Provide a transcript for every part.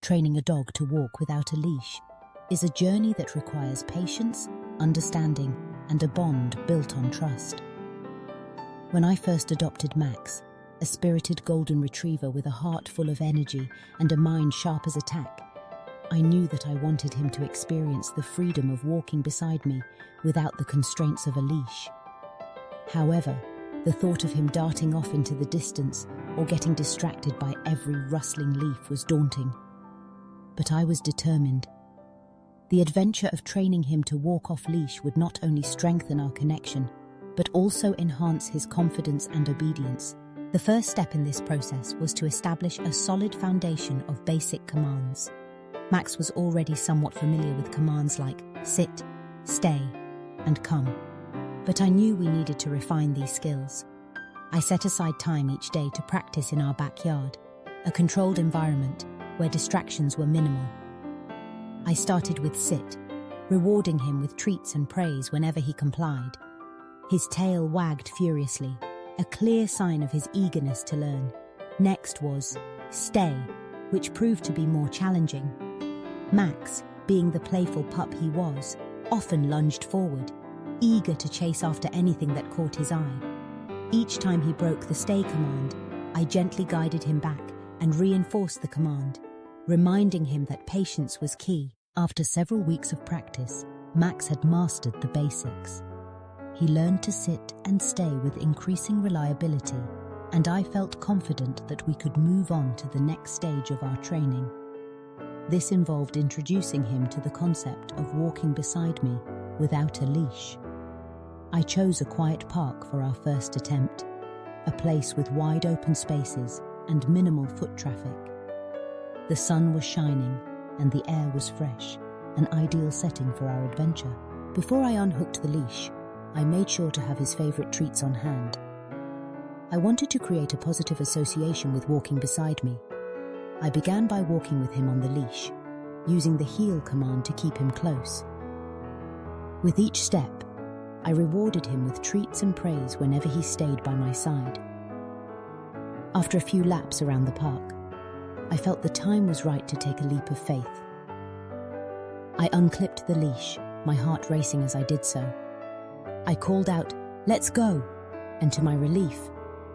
training a dog to walk without a leash, is a journey that requires patience, understanding, and a bond built on trust. When I first adopted Max, a spirited golden retriever with a heart full of energy and a mind sharp as a tack, I knew that I wanted him to experience the freedom of walking beside me without the constraints of a leash. However, the thought of him darting off into the distance or getting distracted by every rustling leaf was daunting. But I was determined. The adventure of training him to walk off-leash would not only strengthen our connection, but also enhance his confidence and obedience. The first step in this process was to establish a solid foundation of basic commands. Max was already somewhat familiar with commands like sit, stay, and come. But I knew we needed to refine these skills. I set aside time each day to practice in our backyard, a controlled environment where distractions were minimal. I started with sit, rewarding him with treats and praise whenever he complied. His tail wagged furiously, a clear sign of his eagerness to learn. Next was stay, which proved to be more challenging. Max, being the playful pup he was, often lunged forward, eager to chase after anything that caught his eye. Each time he broke the stay command, I gently guided him back and reinforced the command, reminding him that patience was key. After several weeks of practice, Max had mastered the basics. He learned to sit and stay with increasing reliability, and I felt confident that we could move on to the next stage of our training. This involved introducing him to the concept of walking beside me without a leash. I chose a quiet park for our first attempt, a place with wide open spaces and minimal foot traffic. The sun was shining and the air was fresh, an ideal setting for our adventure. Before I unhooked the leash, I made sure to have his favorite treats on hand. I wanted to create a positive association with walking beside me. I began by walking with him on the leash, using the heel command to keep him close. With each step, I rewarded him with treats and praise whenever he stayed by my side. After a few laps around the park, I felt the time was right to take a leap of faith. I unclipped the leash, my heart racing as I did so. I called out, "Let's go!" And to my relief,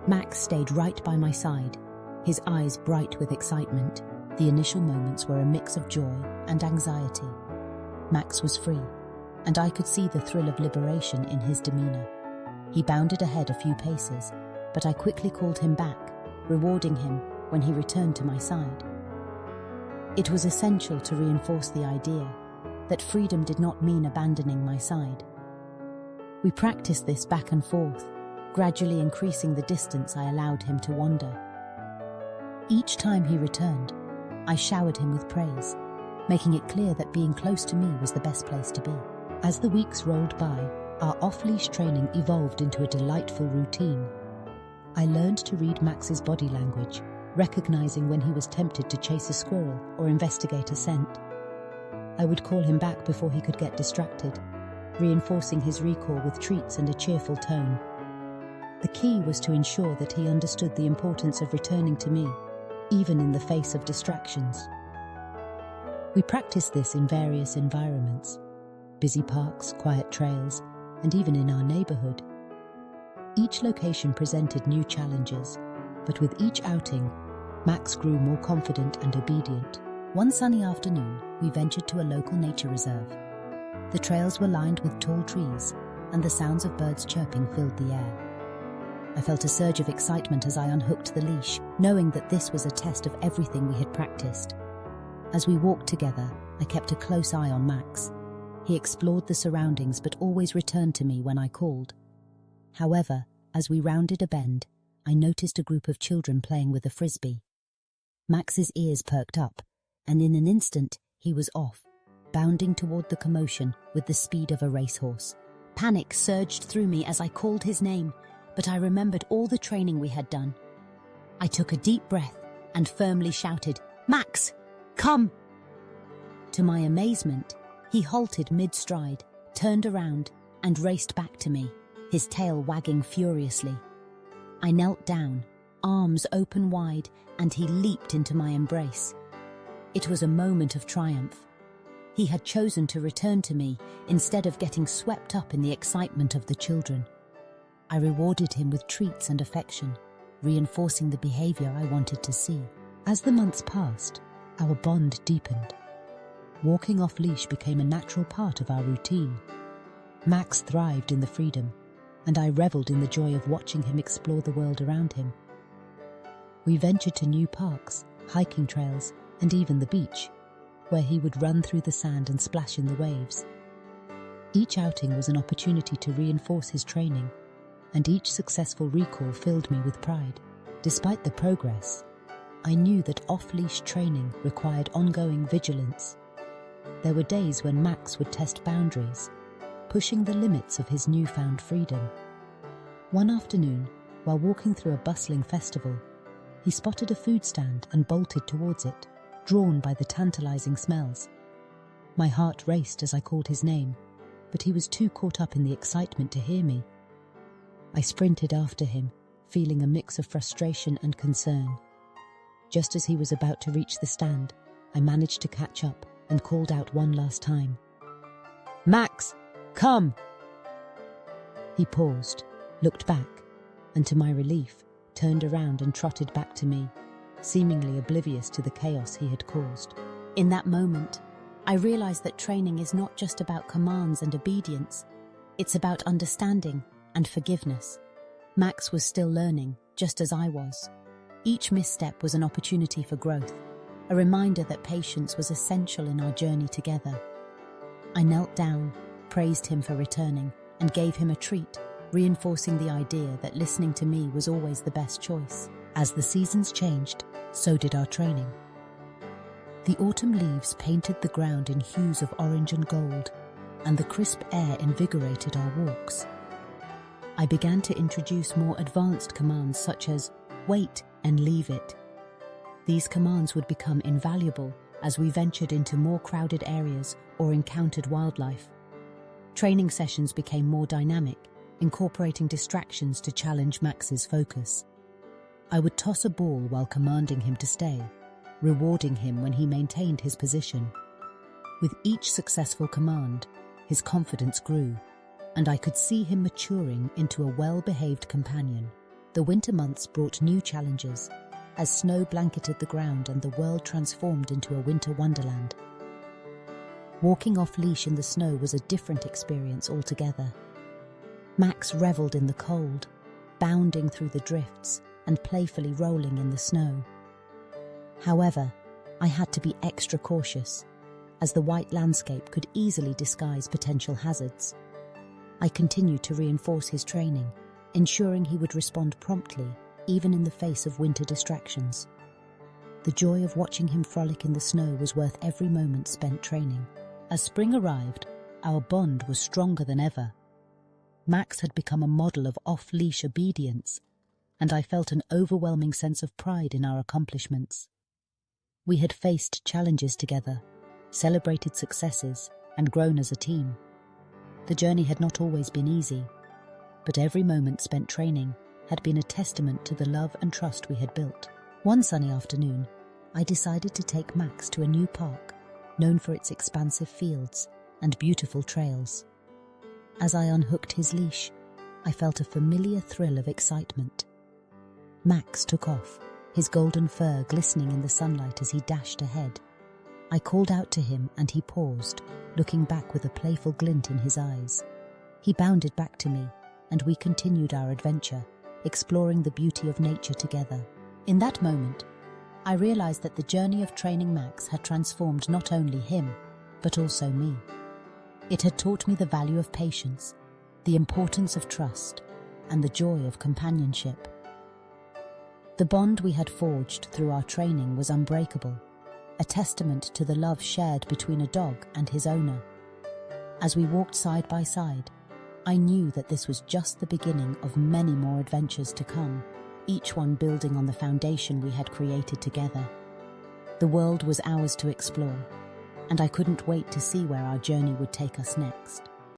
Max stayed right by my side, his eyes bright with excitement. The initial moments were a mix of joy and anxiety. Max was free, and I could see the thrill of liberation in his demeanor. He bounded ahead a few paces, but I quickly called him back, rewarding him when he returned to my side. It was essential to reinforce the idea that freedom did not mean abandoning my side. We practiced this back and forth, gradually increasing the distance I allowed him to wander. Each time he returned, I showered him with praise, making it clear that being close to me was the best place to be. As the weeks rolled by, our off-leash training evolved into a delightful routine. I learned to read Max's body language, recognizing when he was tempted to chase a squirrel or investigate a scent. I would call him back before he could get distracted, reinforcing his recall with treats and a cheerful tone. The key was to ensure that he understood the importance of returning to me, even in the face of distractions. We practiced this in various environments: busy parks, quiet trails, and even in our neighborhood. Each location presented new challenges, but with each outing, Max grew more confident and obedient. One sunny afternoon, we ventured to a local nature reserve. The trails were lined with tall trees, and the sounds of birds chirping filled the air. I felt a surge of excitement as I unhooked the leash, knowing that this was a test of everything we had practiced. As we walked together, I kept a close eye on Max. He explored the surroundings but always returned to me when I called. However, as we rounded a bend, I noticed a group of children playing with a frisbee. Max's ears perked up, and in an instant, he was off, bounding toward the commotion with the speed of a racehorse. Panic surged through me as I called his name, but I remembered all the training we had done. I took a deep breath and firmly shouted, "Max, come!" To my amazement, he halted mid-stride, turned around, and raced back to me, his tail wagging furiously. I knelt down, arms open wide, and he leaped into my embrace. It was a moment of triumph. He had chosen to return to me instead of getting swept up in the excitement of the children. I rewarded him with treats and affection, reinforcing the behavior I wanted to see. As the months passed, our bond deepened. Walking off-leash became a natural part of our routine. Max thrived in the freedom, and I reveled in the joy of watching him explore the world around him. We ventured to new parks, hiking trails, and even the beach, where he would run through the sand and splash in the waves. Each outing was an opportunity to reinforce his training, and each successful recall filled me with pride. Despite the progress, I knew that off-leash training required ongoing vigilance. There were days when Max would test boundaries, pushing the limits of his newfound freedom. One afternoon, while walking through a bustling festival, he spotted a food stand and bolted towards it, drawn by the tantalizing smells. My heart raced as I called his name, but he was too caught up in the excitement to hear me. I sprinted after him, feeling a mix of frustration and concern. Just as he was about to reach the stand, I managed to catch up and called out one last time. "Max, come!" He paused, looked back, and to my relief, turned around and trotted back to me, seemingly oblivious to the chaos he had caused. In that moment, I realized that training is not just about commands and obedience, it's about understanding and forgiveness. Max was still learning, just as I was. Each misstep was an opportunity for growth, a reminder that patience was essential in our journey together. I knelt down, praised him for returning, and gave him a treat, reinforcing the idea that listening to me was always the best choice. As the seasons changed, so did our training. The autumn leaves painted the ground in hues of orange and gold, and the crisp air invigorated our walks. I began to introduce more advanced commands such as wait and leave it. These commands would become invaluable as we ventured into more crowded areas or encountered wildlife. Training sessions became more dynamic, incorporating distractions to challenge Max's focus. I would toss a ball while commanding him to stay, rewarding him when he maintained his position. With each successful command, his confidence grew, and I could see him maturing into a well-behaved companion. The winter months brought new challenges, as snow blanketed the ground and the world transformed into a winter wonderland. Walking off-leash in the snow was a different experience altogether. Max reveled in the cold, bounding through the drifts and playfully rolling in the snow. However, I had to be extra cautious, as the white landscape could easily disguise potential hazards. I continued to reinforce his training, ensuring he would respond promptly, even in the face of winter distractions. The joy of watching him frolic in the snow was worth every moment spent training. As spring arrived, our bond was stronger than ever. Max had become a model of off-leash obedience, and I felt an overwhelming sense of pride in our accomplishments. We had faced challenges together, celebrated successes, and grown as a team. The journey had not always been easy, but every moment spent training had been a testament to the love and trust we had built. One sunny afternoon, I decided to take Max to a new park, known for its expansive fields and beautiful trails. As I unhooked his leash, I felt a familiar thrill of excitement. Max took off, his golden fur glistening in the sunlight as he dashed ahead. I called out to him and he paused, looking back with a playful glint in his eyes. He bounded back to me, and we continued our adventure, exploring the beauty of nature together. In that moment, I realized that the journey of training Max had transformed not only him, but also me. It had taught me the value of patience, the importance of trust, and the joy of companionship. The bond we had forged through our training was unbreakable, a testament to the love shared between a dog and his owner. As we walked side by side, I knew that this was just the beginning of many more adventures to come, each one building on the foundation we had created together. The world was ours to explore, and I couldn't wait to see where our journey would take us next.